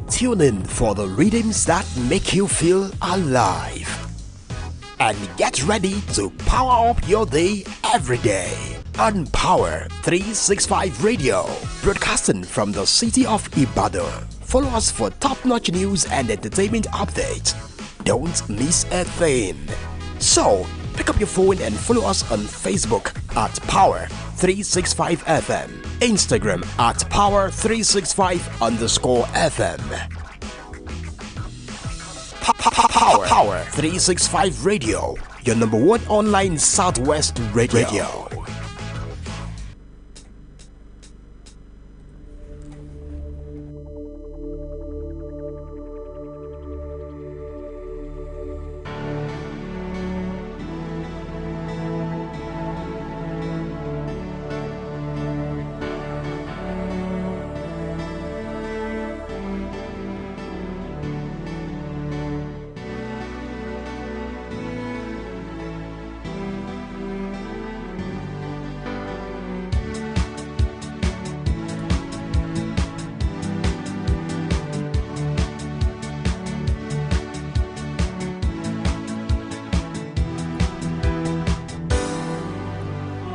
Tune in for the rhythms that make you feel alive. And get ready to power up your day every day on Power 365 Radio, broadcasting from the city of Ibadan. Follow us for top-notch news and entertainment updates. Don't miss a thing. So, pick up your phone and follow us on Facebook at Power 365 FM, Instagram at Power365_FM. Power 365 Radio, your number one online Southwest radio.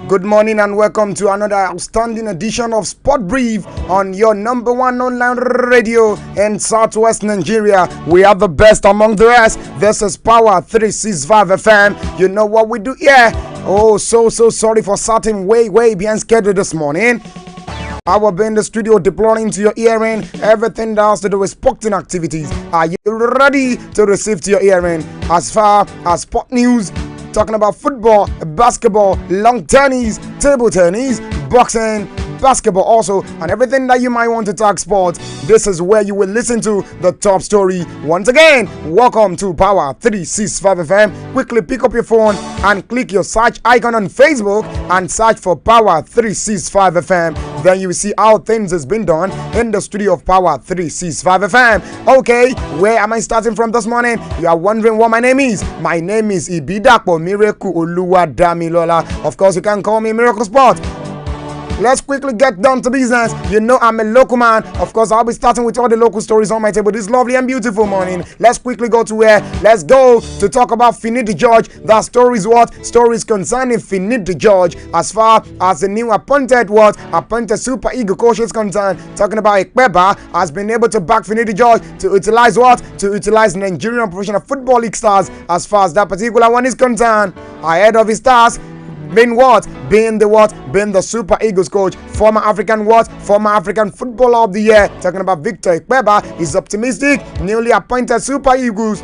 Good morning and welcome to another outstanding edition of Sport Brief on your number one online radio in Southwest Nigeria. We have the best among the rest. This is Power 365 FM. You know what we do here? Oh, so sorry for starting way behind schedule this morning. I will be in the studio deploying to your hearing everything that has to do with sporting activities. Are you ready to receive to your hearing as far as sport news? Talking about football, basketball, long tennis, table tennis, boxing, basketball also, and everything that you might want to talk sports. This is where you will listen to the top story. Once again, welcome to Power 365 FM. Quickly pick up your phone and click your search icon on Facebook and search for Power 365 FM. Then you will see how things has been done in the studio of Power 365 FM. Okay, where am I starting from this morning? You are wondering what my name is. My name is Ibidapo Miracle Oluwadamilola. Of course, you can call me Miracle Sport. Let's quickly get down to business. You know I'm a local man. Of course, I'll be starting with all the local stories on my table this lovely and beautiful morning. Let's quickly go to where? Let's go to talk about Finidi George. That story is what? Stories concerning Finidi George as far as the new appointed Super Eagle coach is concerned. Talking about Ekpeba has been able to back Finidi George to utilize what? To utilize Nigerian Professional Football League stars as far as that particular one is concerned. Ahead of his stars, being the Super Eagles coach, former African Footballer of the Year. Talking about Victor Ekpeba is optimistic. Newly appointed Super Eagles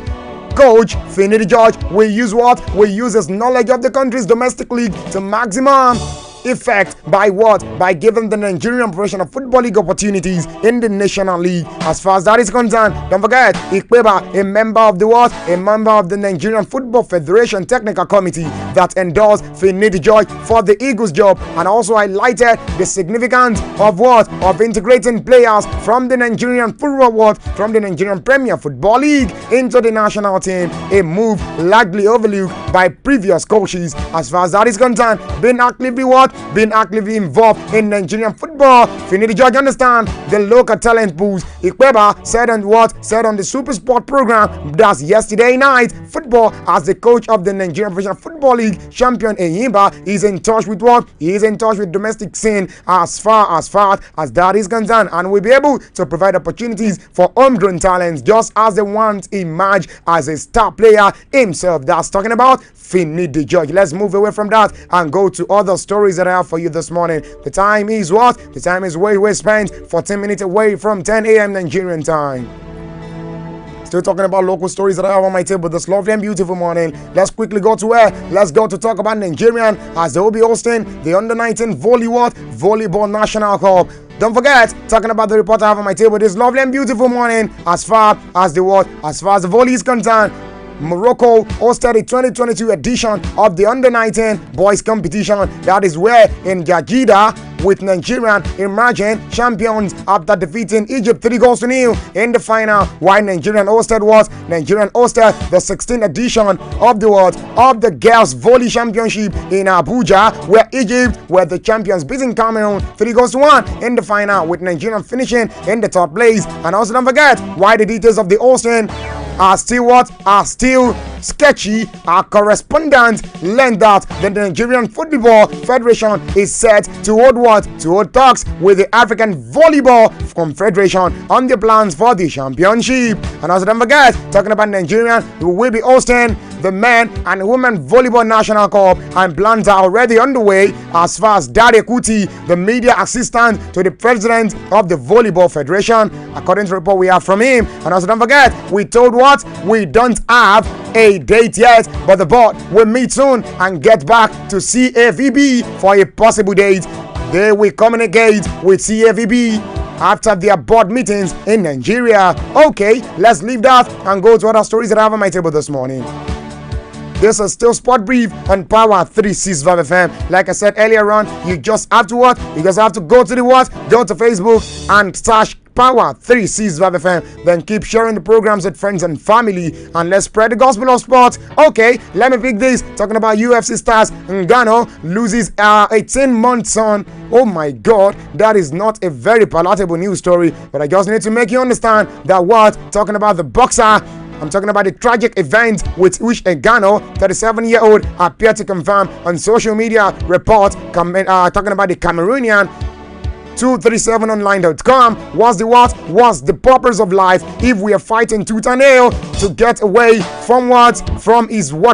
coach Finidi George will use what? Will use his knowledge of the country's domestic league to maximum effect by what? By giving the Nigerian Professional Football League opportunities in the National League. As far as that is concerned, don't forget, Ekpeba, a member of the what? A member of the Nigerian Football Federation Technical Committee that endorsed Finidi George for the Eagles job, and also highlighted the significance of what? Of integrating players from the Nigerian football world, from the Nigerian Premier Football League into the national team. A move largely overlooked by previous coaches. As far as that is concerned, being actively involved in Nigerian football. Finidi George understand the local talent pools. Ekpeba said on the Super Sport program that's yesterday night. Football as the coach of the Nigerian Professional Football League champion Enyimba is in touch with what? He is in touch with domestic scene as far as that is concerned, and will be able to provide opportunities for homegrown talents just as they want to emerge as a star player himself. That's talking about Finidi George. Let's move away from that and go to other stories that I have for you this morning. The time is what? The time is way spent, 14 minutes away from 10 a.m. Nigerian time. Still talking about local stories that I have on my table this lovely and beautiful morning. Let's quickly go to where? Let's go to talk about Nigerian as they will be hosting the Under-19 Volleyball National Cup. Don't forget, talking about the report I have on my table this lovely and beautiful morning as far as the volley is concerned. Morocco hosted the 2022 edition of the Under-19 boys competition. That is where in Gajida, with Nigerian emerging champions after defeating Egypt 3-0 in the final, while Nigerian hosted the 16th edition of the Girls Volley Championship in Abuja, where Egypt were the champions, beating Cameroon 3-1 in the final, with Nigeria finishing in the third place. And also don't forget, why the details of the hosting are still sketchy. Our correspondent learned that the Nigerian Football Federation is set to hold talks with the African Volleyball Confederation on the plans for the championship. And also don't forget, talking about Nigeria, who will be hosting the men and women volleyball national cup, and plans are already underway as far as Dare Kuti, the media assistant to the president of the Volleyball Federation, according to the report we have from him. And also don't forget, we don't have a date yet, but the board will meet soon and get back to CAVB for a possible date. They will communicate with CAVB after their board meetings in Nigeria. Okay, let's leave that and go to other stories that I have on my table this morning. This is still Sport Brief on Power 365 FM. Like I said earlier on, you just have to go to go to Facebook and search Power 365 FM. Then keep sharing the programs with friends and family, and let's spread the gospel of sports. Okay, let me pick this. Talking about UFC stars, Ngannou loses 18-month son. Oh my God, that is not a very palatable news story, but I just need to make you understand that talking about the boxer, I'm talking about the tragic event with which Ngannou, 37-year-old, appeared to confirm on social media report, talking about the Cameroonian. 237online.com was the purpose of life if we are fighting tooth and nail to get away from what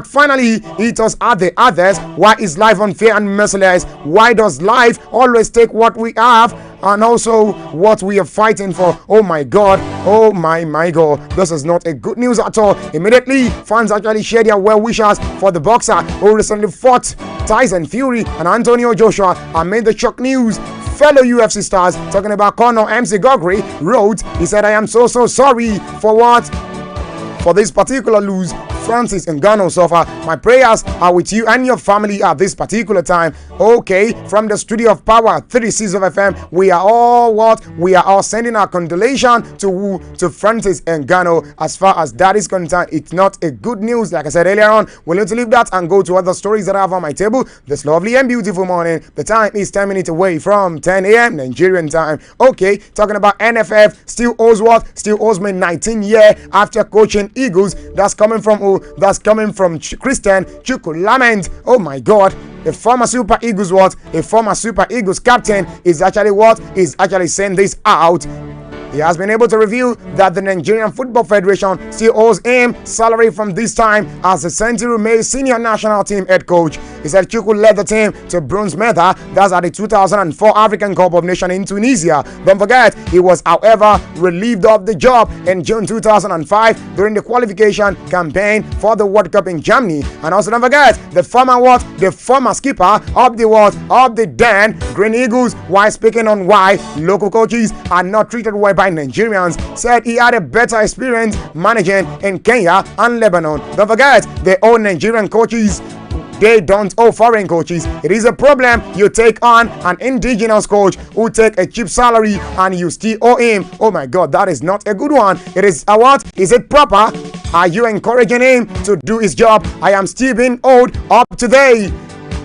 finally eat us at the others. Why is life unfair and merciless? Why does life always take what we have and also what we are fighting for? Oh my God, oh my God, this is not a good news at all. Immediately, fans actually share their well wishes for the boxer who recently fought Tyson Fury and Antonio Joshua and made the shock news. Fellow UFC stars, talking about Conor MC Gogri, wrote, he said, "I am so sorry for this particular lose Francis Ngannou suffer. My prayers are with you and your family at this particular time." Okay, from the studio of Power 365 FM, we are all sending our condolence to Francis Ngannou. As far as that is concerned, it's not a good news. Like I said earlier on, we're going to leave that and go to other stories that I have on my table this lovely and beautiful morning. The time is 10 minutes away from 10 a.m. Nigerian time. Okay, talking about NFF, still owes me 19 years after coaching Eagles. That's coming from Christian Chukwulamend. Oh my God. A former Super Eagles captain is actually saying this out. He has been able to reveal that the Nigerian Football Federation still owes him salary from this time as the Century May senior national team head coach. He said Chukwu led the team to bronze medal, that's at the 2004 African Cup of Nations in Tunisia. Don't forget, he was, however, relieved of the job in June 2005 during the qualification campaign for the World Cup in Germany. And also don't forget, the former skipper of the Dan Green Eagles, while speaking on why local coaches are not treated well by Nigerians, said he had a better experience managing in Kenya and Lebanon. Don't forget, they own Nigerian coaches. They don't owe foreign coaches. It is a problem. You take on an indigenous coach who take a cheap salary and you still owe him. Oh my God, that is not a good one. It is what? Is it proper? Are you encouraging him to do his job? I am still being owed up today.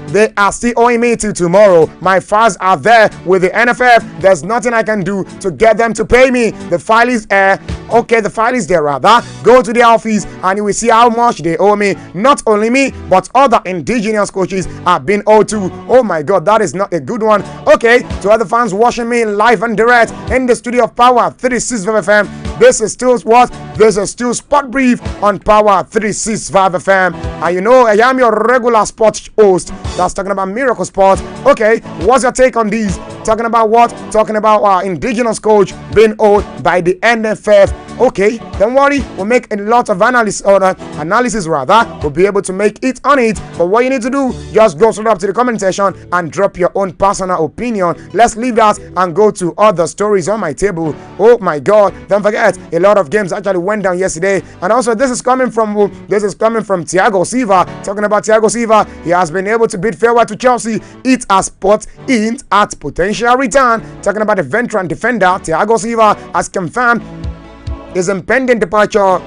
They are still owing me till tomorrow. My files are there with the NFF. There's nothing I can do to get them to pay me. The file is there. Okay, the file is there rather. Go to the office and you will see how much they owe me. Not only me, but other indigenous coaches have been owed to. Oh my God, that is not a good one. Okay, to other fans watching me live and direct in the studio of Power 365 FM. This is still Sport Brief on Power 365 FM. And you know, I am your regular sports host that's talking about Miracle Sport. Okay, what's your take on these? Talking about what? Talking about our indigenous coach being owed by the NFF. Okay, don't worry, we'll make a lot of analysis rather. We'll be able to make it on it. But what you need to do, just go straight up to the comment section and drop your own personal opinion. Let's leave that and go to other stories on my table. Oh my God! Don't forget, a lot of games actually went down yesterday, and also this is coming from Thiago Silva. Talking about Thiago Silva, he has been able to bid farewell to Chelsea. It has put in at potential return. Talking about the veteran defender, Thiago Silva has confirmed his impending departure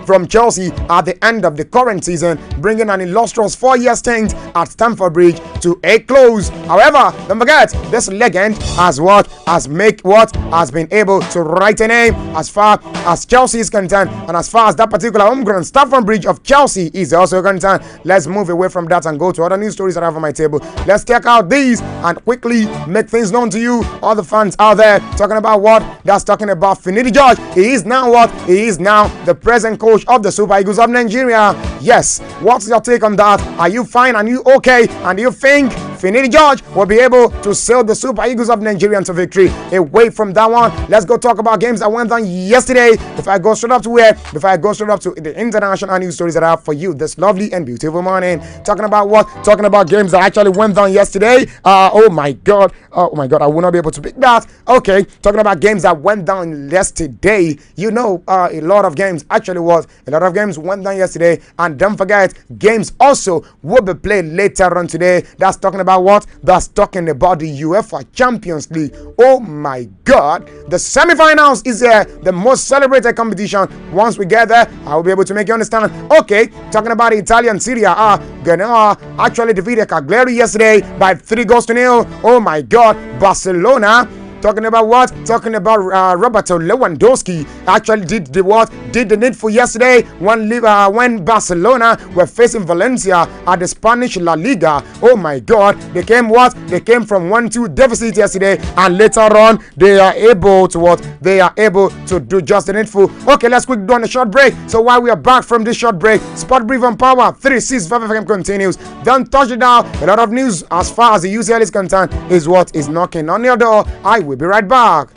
from Chelsea at the end of the current season, bringing an illustrious 4-year stint at Stamford Bridge to a close. However, don't forget, this legend has been able to write a name as far as Chelsea is concerned, and as far as that particular homegrown Stamford Bridge of Chelsea is also concerned. Let's move away from that and go to other news stories that I have on my table. Let's check out these and quickly make things known to you, all the fans out there. Talking about what? That's talking about Finidi George. He is now what? He is now the present coach of the Super Eagles of Nigeria. Yes, what's your take on that? Are you fine? Are you okay? And do you think Finidi George will be able to sail the Super Eagles of Nigeria to victory? Away from that one, let's go talk about games that went on yesterday. Before I go straight up to the international news stories that I have for you this lovely and beautiful morning. Talking about what? Talking about games that actually went down yesterday. Oh my God, I will not be able to pick that. Okay, talking about games that went down yesterday. You know, a lot of games went down yesterday, and don't forget, games also will be played later on today. That's talking about what? That's talking about the UEFA Champions League. Oh my God, the semi-finals is the most celebrated competition. Once we get there, I will be able to make you understand. Okay, talking about the Italian Serie A, Genoa actually defeated Cagliari yesterday by 3-0. Oh my God, Barcelona. Talking about what? Talking about Roberto Lewandowski actually did the needful yesterday when Barcelona were facing Valencia at the Spanish La Liga. Oh my God, they came from 1-2 deficit yesterday, and later on they are able to do just the needful. Okay, let's quick do on a short break. So while we are back from this short break, Sport Brief on Power 365 FM continues. Don't touch it now. A lot of news as far as the UCL is concerned is what is knocking on your door. I will be right back.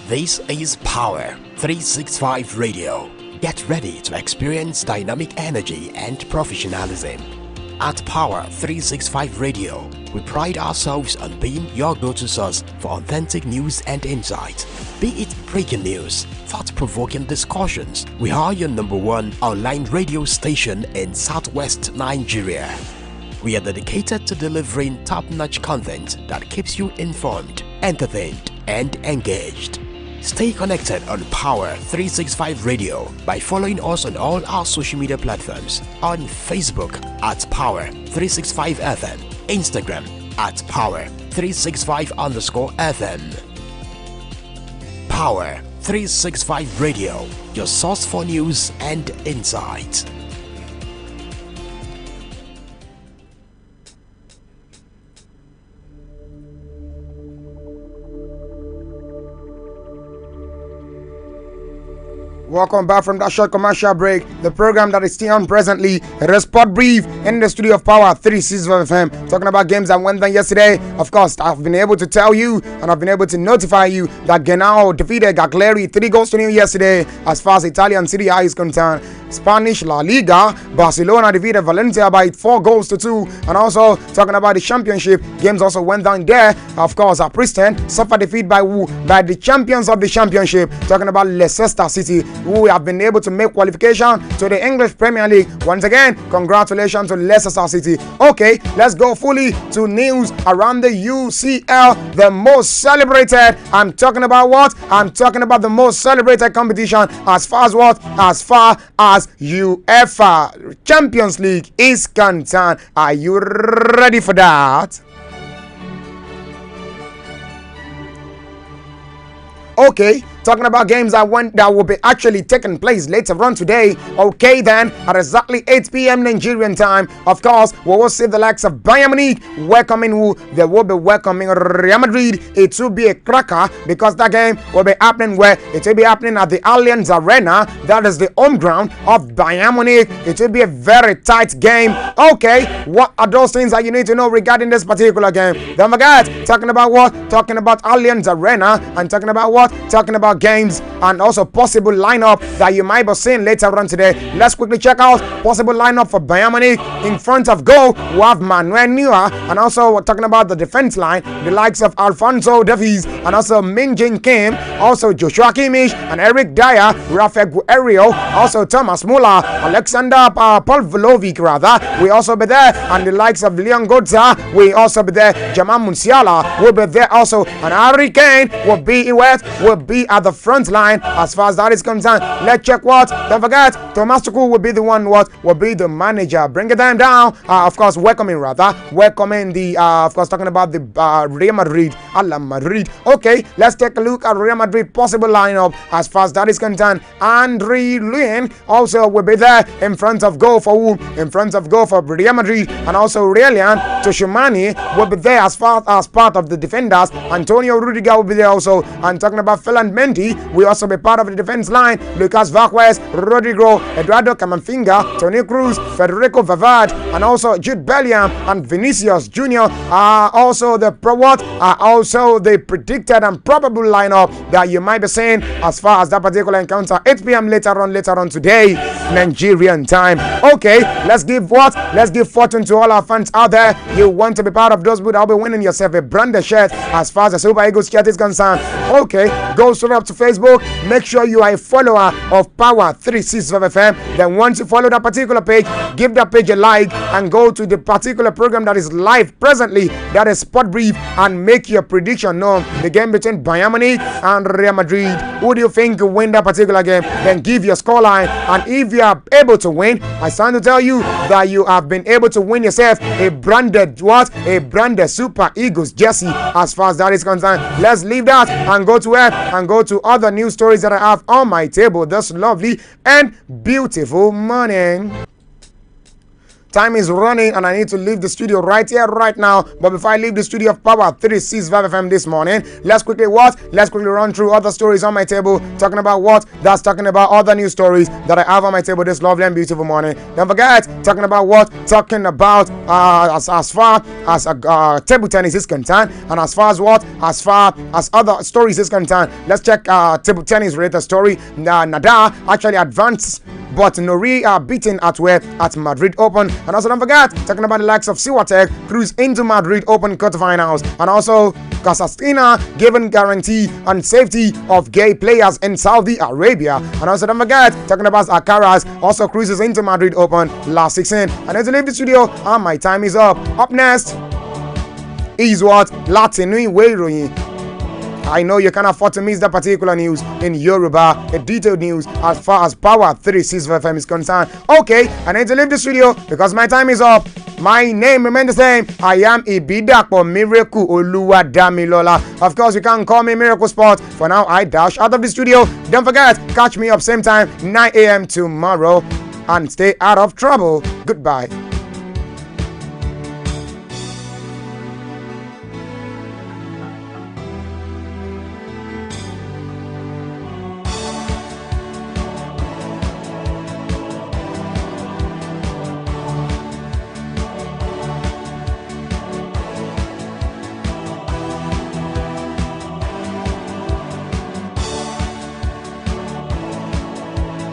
This is Power 365 Radio. Get ready to experience dynamic energy and professionalism. At Power 365 Radio, we pride ourselves on being your go-to source for authentic news and insight. Be it breaking news, thought-provoking discussions, we are your #1 online radio station in Southwest Nigeria. We are dedicated to delivering top-notch content that keeps you informed, entertained, and engaged. Stay connected on Power 365 Radio by following us on all our social media platforms. On Facebook at Power 365 FM, Instagram at Power 365_FM. Power 365 Radio, your source for news and insight. Welcome back from that short commercial break. The program that is still on presently, it is Sport Brief in the studio of Power 365 FM, talking about games that went down yesterday. Of course, I've been able to tell you and I've been able to notify you that Genoa defeated Cagliari 3-0 yesterday. As far as Italian Serie A is concerned, Spanish La Liga, Barcelona defeated Valencia by 4-2. And also talking about the championship, games also went down there. Of course, Preston suffered defeat by the champions of the championship. Talking about Leicester City, who have been able to make qualification to the English Premier League. Once again, congratulations to Leicester City. Okay, let's go fully to news around the UCL, the most celebrated. I'm talking about what? I'm talking about the most celebrated competition as far as what? As far as UEFA Champions League is concerned. Are you ready for that? Okay, talking about games that will be actually taking place later on today. Okay, then at exactly 8 p.m. Nigerian time, of course, we will see the likes of Bayern Munich welcoming who? They will be welcoming Real Madrid. It will be a cracker because that game will be happening where? It will be happening at the Allianz Arena. That is the home ground of Bayern Munich. It will be a very tight game. Okay, what are those things that you need to know regarding this particular game? Don't forget, talking about what? Talking about Allianz Arena and talking about what? Talking about games and also possible lineup that you might be seeing later on today. Let's quickly check out possible lineup for Bayern Munich. In front of goal, we have Manuel Neuer, and also we're talking about the defense line, the likes of Alphonso Davies and also Min Jin Kim, also Joshua Kimmich and Eric Dyer, Rafael Guerrero, also Thomas Muller, Alexander Pavlovic rather. We also be there, and the likes of Leon Goetze. We also be there. Jamal Musiala will be there also, and Harry Kane will be at the front line as far as that is concerned. Let's check what? Don't forget, Thomas Tuchel will be the one will be the manager. Bring it down. Of course, welcoming the of course talking about the Real Madrid, Madrid. Okay, let's take a look at Real Madrid possible lineup as far as that is concerned. Andre Luin also will be there in front of goal for who? In front of goal for Real Madrid, and also Aurelian Tchouameni will be there as part of the defenders. Antonio Rudiger will be there also, and talking about Ferland Mendy will also be part of the defense line. Lucas Vazquez, Rodrigo, Eduardo Camavinga, Toni Kroos, Federico Valverde, and also Jude Bellingham and Vinicius Jr. are also the predicted and probable lineup that you might be seeing as far as that particular encounter. 8 p.m. later on today, Nigerian time. Okay, let's give fortune to all our fans out there. You want to be part of those who will be winning yourself a branded shirt as far as the Super Eagles shirt is concerned. Okay, go straight up to Facebook. Make sure you are a follower of Power365 FM. Then once you follow that particular page, give that page a like and go to the particular program that is live presently, that is Sport Brief, and make your prediction known. The game between Bayern Munich and Real Madrid. Who do you think will win that particular game? Then give your scoreline, and if you are able to win, I stand to tell you that you have been able to win yourself a branded Super Eagles jersey as far as that is concerned. Let's leave that and go to other news stories that I have on my table this lovely and beautiful morning. Time is running and I need to leave the studio right here, right now. But before I leave the studio of Power365 FM this morning, let's quickly run through other stories on my table. Talking about what? That's talking about other news stories that I have on my table this lovely and beautiful morning. Don't forget, talking about what? Talking about as far as table tennis is concerned, and as far as other stories is concerned. Let's check table tennis related story. Nadal actually advanced, but Nori are beaten at Madrid Open. And also don't forget, talking about the likes of Swiatek cruise into Madrid Open quarterfinals, and also Kazakhstan given guarantee on safety of gay players in Saudi Arabia. And also don't forget, talking about Alcaraz also cruises into Madrid Open last 16. And as I leave the studio, and my time is up. Up next is what? Latino Way. I know you can't afford to miss that particular news in Yoruba, a detailed news as far as Power365 FM is concerned. Okay, I need to leave the studio because my time is up. My name remains the same. I am Ibidapo Miracle Oluwadamilola. Of course, you can call me Miracle Sport. For now, I dash out of the studio. Don't forget, catch me up same time, 9 a.m. tomorrow. And stay out of trouble. Goodbye.